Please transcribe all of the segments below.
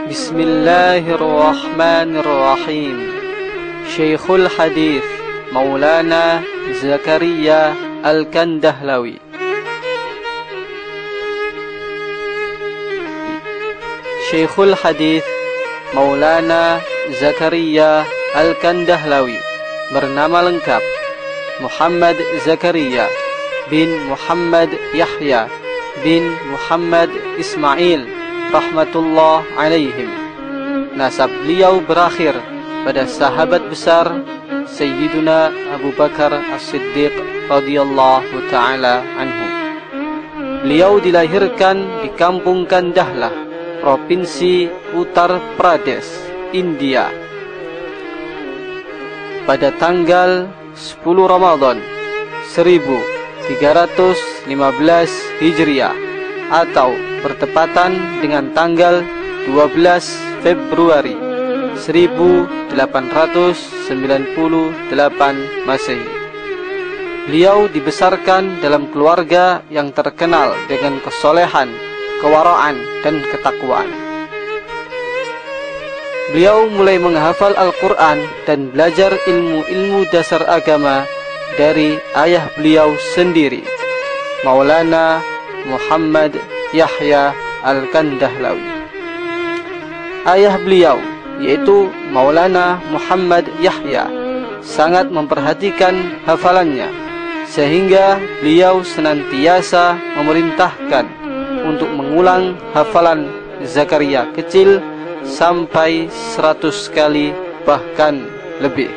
Bismillahirrahmanirrahim. Syekhul Hadith Maulana Zakaria Al-Kandahlawi. Syekhul Hadith Maulana Zakaria Al-Kandahlawi bernama lengkap Muhammad Zakaria bin Muhammad Yahya bin Muhammad Ismail rahmatullah alaihim. Nasab beliau berakhir pada sahabat besar Sayyiduna Abu Bakar As-Siddiq radhiyallahu ta'ala anhu. Beliau dilahirkan di kampung Kandahlah, Provinsi Uttar Pradesh, India, pada tanggal 10 Ramadan 1315 Hijriah atau bertepatan dengan tanggal 12 Februari 1898 Masehi. Beliau dibesarkan dalam keluarga yang terkenal dengan kesolehan, kewaraan, dan ketakwaan. Beliau mulai menghafal Al-Quran dan belajar ilmu-ilmu dasar agama dari ayah beliau sendiri, Maulana Muhammad Yahya Al-Kandahlawi. Ayah beliau, yaitu Maulana Muhammad Yahya, sangat memperhatikan hafalannya, sehingga beliau senantiasa memerintahkan untuk mengulang hafalan Zakaria kecil sampai 100 kali bahkan lebih.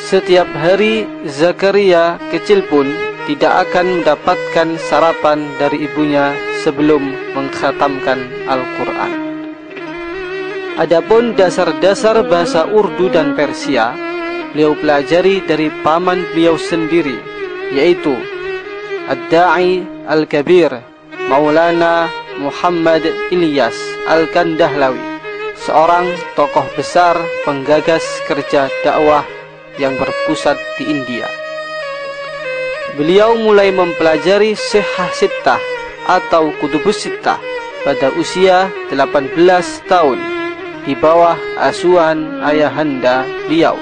Setiap hari Zakaria kecil pun tidak akan mendapatkan sarapan dari ibunya sebelum mengkhatamkan Al-Quran. Adapun dasar-dasar bahasa Urdu dan Persia, beliau pelajari dari paman beliau sendiri, yaitu Ad-Da'i Al-Kabir Maulana Muhammad Ilyas Al-Kandahlawi, seorang tokoh besar penggagas kerja dakwah yang berpusat di India. Beliau mulai mempelajari Sihah Sittah atau Kutubus Sittah pada usia 18 tahun di bawah asuhan ayahanda beliau,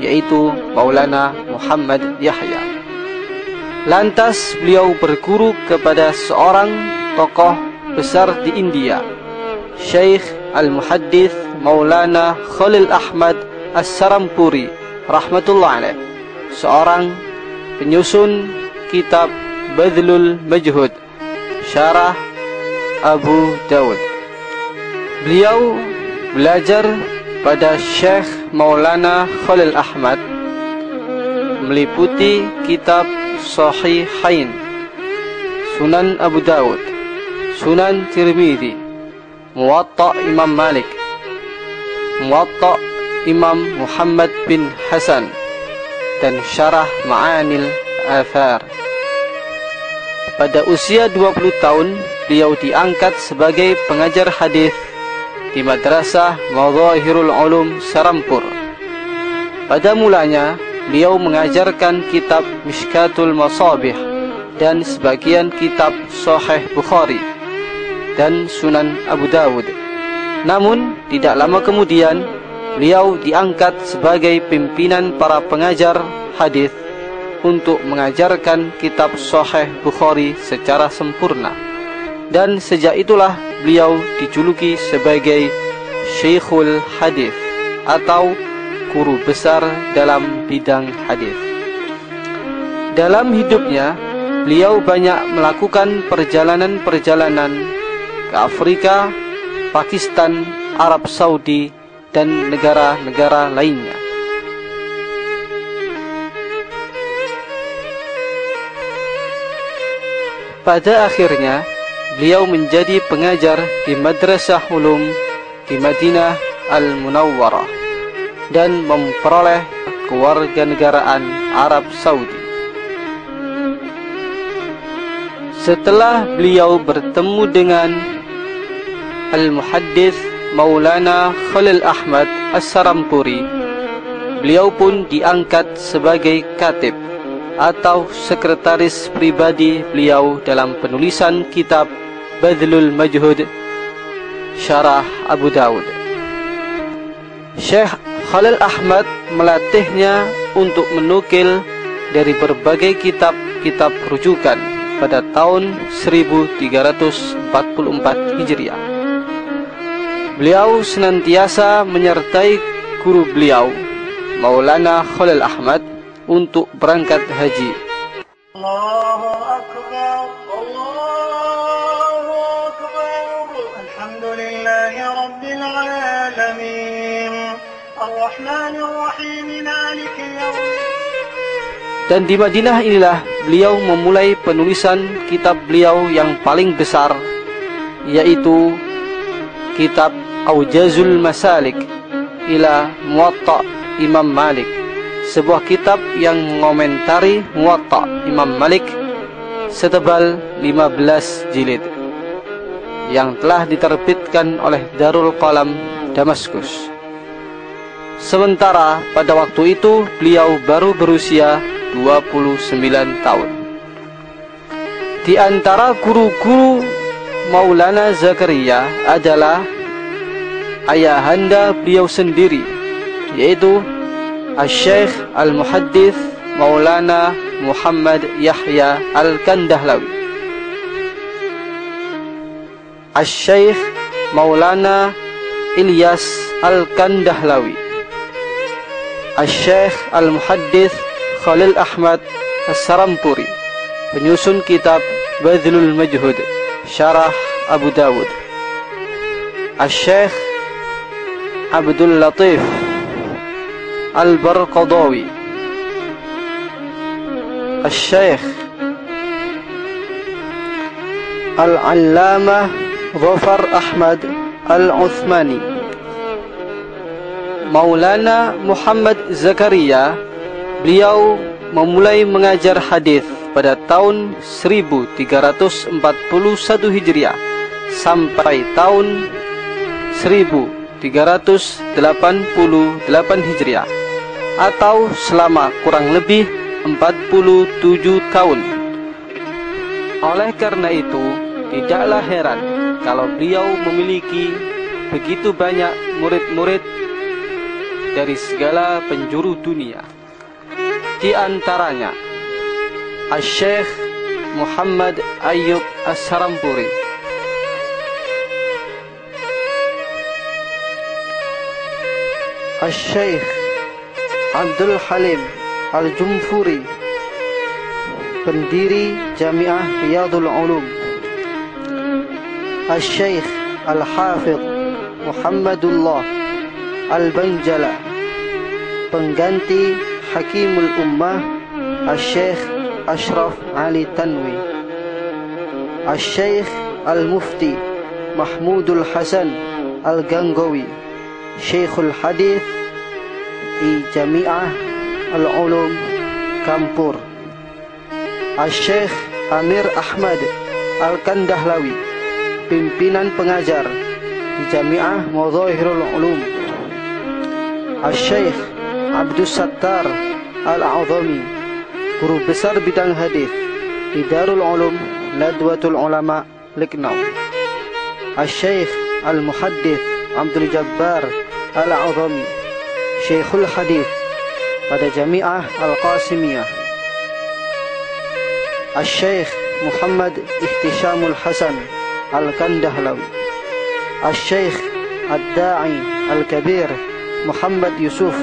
yaitu Maulana Muhammad Yahya. Lantas beliau berguru kepada seorang tokoh besar di India, Syekh Al-Muhaddith Maulana Khalil Ahmad As-Sarampuri rahmatullah alaih, seorang penyusun kitab Badlul Majhud Syarah Abu Dawud. Beliau belajar pada Syekh Maulana Khalil Ahmad meliputi kitab Sahihain, Sunan Abu Dawud, Sunan Tirmidzi, Muwatta Imam Malik, Muwatta Imam Muhammad bin Hasan, dan Syarah Ma'anil Athar. Pada usia 20 tahun, beliau diangkat sebagai pengajar hadis di Madrasah Madzahirul Ulum Sarampur. Pada mulanya, beliau mengajarkan kitab Mishkatul Masabih dan sebagian kitab Sahih Bukhari dan Sunan Abu Dawud. Namun, tidak lama kemudian, beliau diangkat sebagai pimpinan para pengajar hadis untuk mengajarkan kitab Sahih Bukhari secara sempurna. Dan sejak itulah beliau dijuluki sebagai Syekhul Hadis atau guru besar dalam bidang hadis. Dalam hidupnya, beliau banyak melakukan perjalanan-perjalanan ke Afrika, Pakistan, Arab Saudi, dan negara-negara lainnya. Pada akhirnya, beliau menjadi pengajar di Madrasah Ulum di Madinah Al-Munawwarah dan memperoleh kewarganegaraan Arab Saudi. Setelah beliau bertemu dengan Al-Muhaddith Maulana Khalil Ahmad As-Sarampuri, beliau pun diangkat sebagai katib atau sekretaris pribadi beliau dalam penulisan kitab Badlul Majhud Syarah Abu Dawud. Syekh Khalil Ahmad melatihnya untuk menukil dari berbagai kitab-kitab rujukan pada tahun 1344 Hijriah. Beliau senantiasa menyertai guru beliau, Maulana Khalil Ahmad, untuk berangkat haji. Allahu Akbar, Allahu Akbar, Alhamdulillahi Rabbil Alamin, Ar-Rahmanir Rahim, Maliki Yawmiddin. Dan di Madinah inilah beliau memulai penulisan kitab beliau yang paling besar, yaitu kitab Aujazul Masalik ila Muwatta Imam Malik, sebuah kitab yang mengomentari Muwatta Imam Malik setebal 15 jilid yang telah diterbitkan oleh Darul Qalam Damaskus. Sementara pada waktu itu beliau baru berusia 29 tahun. Di antara guru-guru Maulana Zakaria adalah ayahanda beliau sendiri, yaitu Asy-Syaikh Al-Muhaddits Maulana Muhammad Yahya Al-Kandahlawi, Asy-Syaikh Maulana Ilyas Al-Kandahlawi, Asy-Syaikh Al-Muhaddits Khalil Ahmad As-Sarampuri, penyusun kitab Badlul Majhud Syarah Abu Dawud, Asy-Syaikh Abdul Latif Al-Barqadawi, Asy-Syaikh Al-Allamah Dhafar Ahmad Al-Uthmani. Maulana Muhammad Zakaria, beliau memulai mengajar hadis pada tahun 1341 Hijriah sampai tahun 1388 Hijriah, atau selama kurang lebih 47 tahun. Oleh karena itu, tidaklah heran kalau beliau memiliki begitu banyak murid-murid dari segala penjuru dunia. Di antaranya Asy-Syaikh Muhammad Ayyub As-Sarampuri, Asy-Syaikh Abdul Halim Al-Jumfuri, pendiri Jami'ah Riyadul Ulum, Asy-Syaikh Al-Hafidh Muhammadullah Al-Banjala, pengganti Hakimul Ummah Asy-Syaikh Ashraf Ali Tanwi, Asy-Syaikh Al-Mufti Mahmudul Hasan Al-Gangawi, Syekhul Hadith di Jami'ah Al-Ulum Kampur, Asy-Syaikh Amir Ahmad Al-Kandahlawi, pimpinan pengajar di Jami'ah Madzahirul Ulum, Asy-Syaikh Abdus Sattar Al-A'zami, guru besar bidang hadis di Darul Ulum Nadwatul Ulama Lucknow, Asy-Syaikh Al-Muhaddits Abdul Jabbar Al-A'zami, Syekhul Hadith pada Jami'ah Al-Qasimiyah, Asy-Syaikh Muhammad Ihtishamul Hasan Al-Kandahlawi, Asy-Syaikh Ad-Da'i Al-Kabir Muhammad Yusuf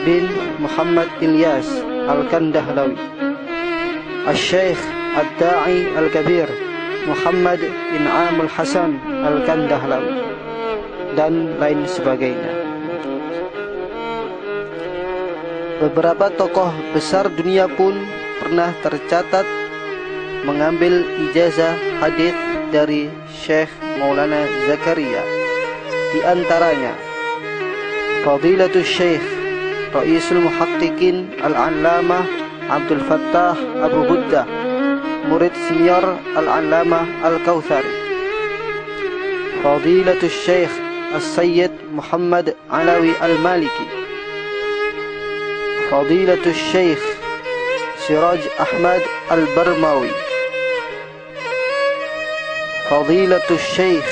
bin Muhammad Ilyas Al-Kandahlawi, Asy-Syaikh Ad-Da'i Al-Kabir Muhammad In'amul Hasan Al-Kandahlawi, dan lain sebagainya. Beberapa tokoh besar dunia pun pernah tercatat mengambil ijazah hadis dari Syekh Maulana Zakaria. Di antaranya Fadilatul Syekh Ra'isul Muhaqqiqin Al-Allamah Abdul Fattah Abu Ghuddah, murid senior Al-Allamah Al-Kautsari. Fadilatul Syekh As-Sayyid Muhammad Alawi Al-Maliki. Fadilatul Syekh Siraj Ahmad Al-Barmawi. Fadilatul Syekh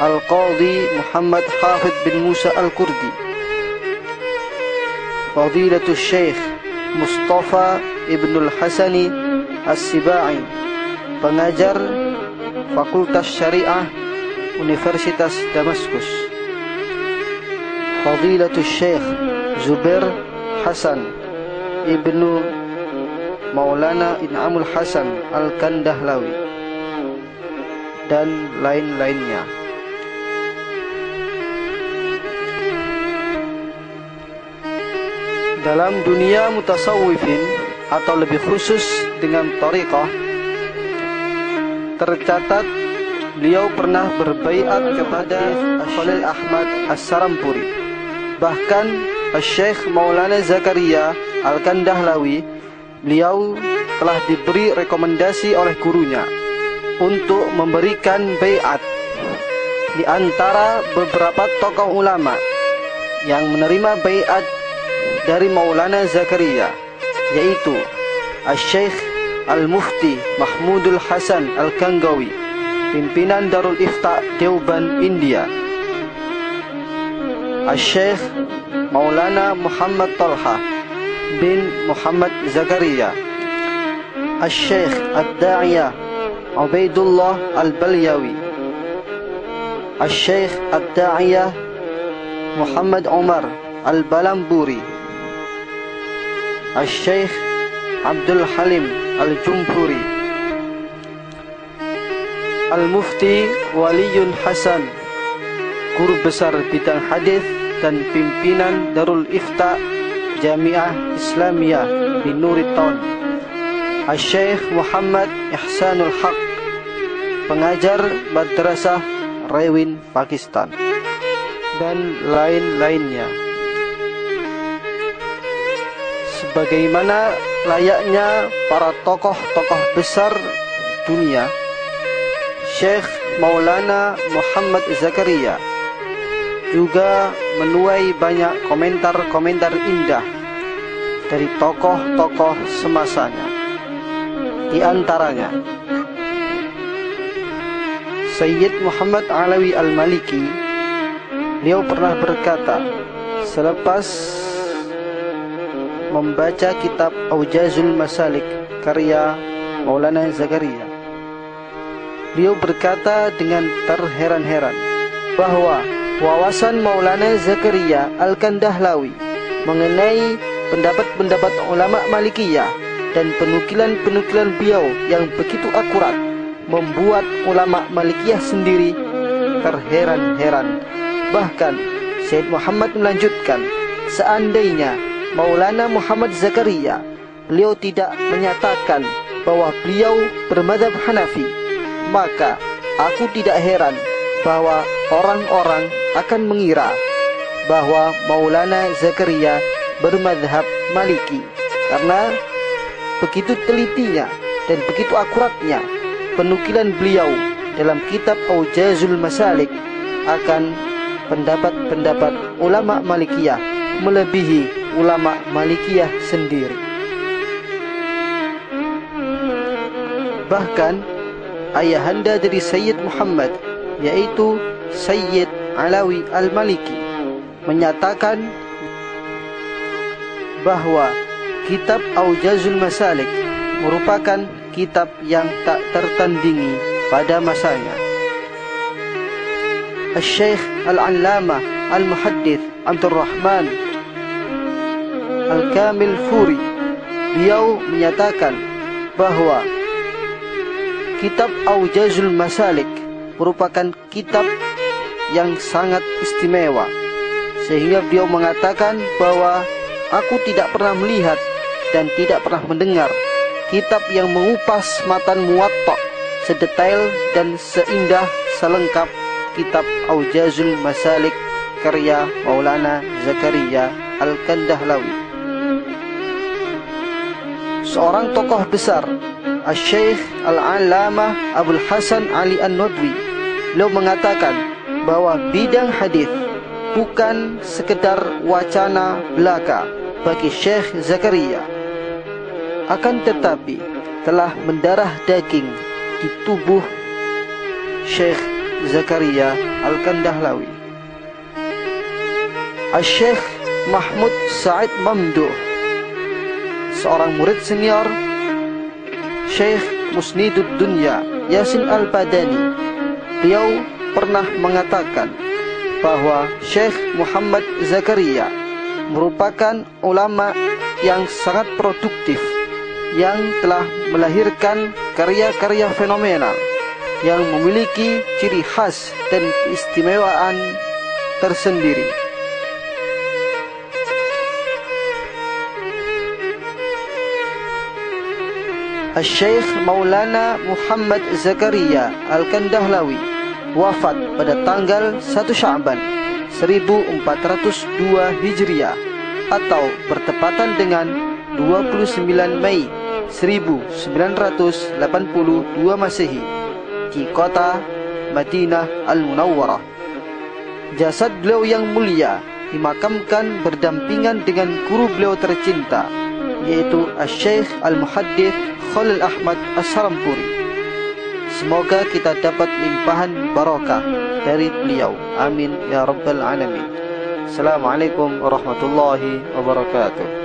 Al-Qadhi Muhammad Hafid bin Musa Al-Kurdi, Fadilatul Syekh Mustafa Ibnul Hasani As-Sibai, pengajar Fakultas Syariah Universitas Damaskus. Fadilatul Syekh Zubair Hasan Ibnu Maulana In'amul Hasan Al-Kandahlawi, dan lain-lainnya. Dalam dunia mutasawwifin atau lebih khusus dengan thariqah, tercatat beliau pernah berbaiat kepada Khalil Ahmad As-Sarampuri. Bahkan Syekh Maulana Zakaria Al-Kandahlawi, beliau telah diberi rekomendasi oleh gurunya untuk memberikan baiat. Di antara beberapa tokoh ulama yang menerima baiat dari Maulana Zakaria, yaitu Syekh Al-Mufti Mahmudul Hasan Al-Kangawi, pimpinan Darul Ifta Deoban, India; Syekh Maulana Muhammad Talha bin Muhammad Zakaria; Syekh Ad-Da'iyah Ubaidullah Al-Balyawi; Syekh Ad-Da'iyah Muhammad Umar Al-Balamburi; Syekh Abdul Halim Al-Jumhuri; Al-Mufti Waliyun Hasan, guru besar bidang hadis dan pimpinan Darul Ifta Jamiah Islamiyah di Nuriton; Syekh Muhammad Ihsanul Haq, pengajar Madrasah Rewin, Pakistan, dan lain-lainnya. Sebagaimana layaknya para tokoh-tokoh besar dunia, Syekh Maulana Muhammad Zakaria juga menuai banyak komentar-komentar indah dari tokoh-tokoh semasanya. Di antaranya Sayyid Muhammad Alawi Al-Maliki, beliau pernah berkata selepas membaca kitab Aujazul Masalik karya Maulana Zakaria, beliau berkata dengan terheran-heran bahwa wawasan Maulana Zakaria Al-Kandahlawi mengenai pendapat-pendapat ulama Malikiyah dan penukilan-penukilan beliau yang begitu akurat membuat ulama Malikiyah sendiri terheran-heran. Bahkan Syed Muhammad melanjutkan, seandainya Maulana Muhammad Zakaria beliau tidak menyatakan bahwa beliau bermadzhab Hanafi, maka aku tidak heran bahwa orang-orang akan mengira bahwa Maulana Zakaria bermadzhab Maliki, karena begitu telitinya dan begitu akuratnya penukilan beliau dalam kitab Aujazul Masalik akan pendapat-pendapat ulama Malikiyah melebihi ulama Malikiyah sendiri. Bahkan ayahanda dari Sayyid Muhammad, yaitu Sayyid Alawi Al-Maliki, menyatakan bahwa kitab Aujazul Masalik merupakan kitab yang tak tertandingi pada masanya. Syekh Al-Allamah Al-Muhaddith Abdul Rahman Al-Kamil Furi, beliau menyatakan bahwa kitab Aujazul Masalik merupakan kitab yang sangat istimewa, sehingga beliau mengatakan bahwa aku tidak pernah melihat dan tidak pernah mendengar kitab yang mengupas matan Muwatta sedetail dan seindah selengkap kitab Aujazul Masalik karya Maulana Zakaria Al-Kandahlawi. Seorang tokoh besar, Syekh Al-Allamah Abul Hasan Ali An-Nadwi, beliau mengatakan bahwa bidang hadis bukan sekedar wacana belaka bagi Syekh Zakaria, akan tetapi telah mendarah daging di tubuh Syekh Zakaria Al-Kandahlawi. Syekh Mahmud Said Mamduh, seorang murid senior Syekh Musnidud Dunya Yasin Al-Badani. Beliau pernah mengatakan bahwa Syekh Muhammad Zakaria merupakan ulama yang sangat produktif, yang telah melahirkan karya-karya fenomenal yang memiliki ciri khas dan keistimewaan tersendiri. Syekh Maulana Muhammad Zakaria Al-Kandahlawi wafat pada tanggal 1 Sya'ban 1402 Hijriah atau bertepatan dengan 29 Mei 1982 Masehi di kota Madinah Al-Munawwarah. Jasad beliau yang mulia dimakamkan berdampingan dengan guru beliau tercinta, yaitu Syekh Al-Muhaddits Khalil Ahmad As-Sarampuri. Semoga kita dapat limpahan barakah dari beliau. Amin ya rabbal alamin. Assalamualaikum warahmatullahi wabarakatuh.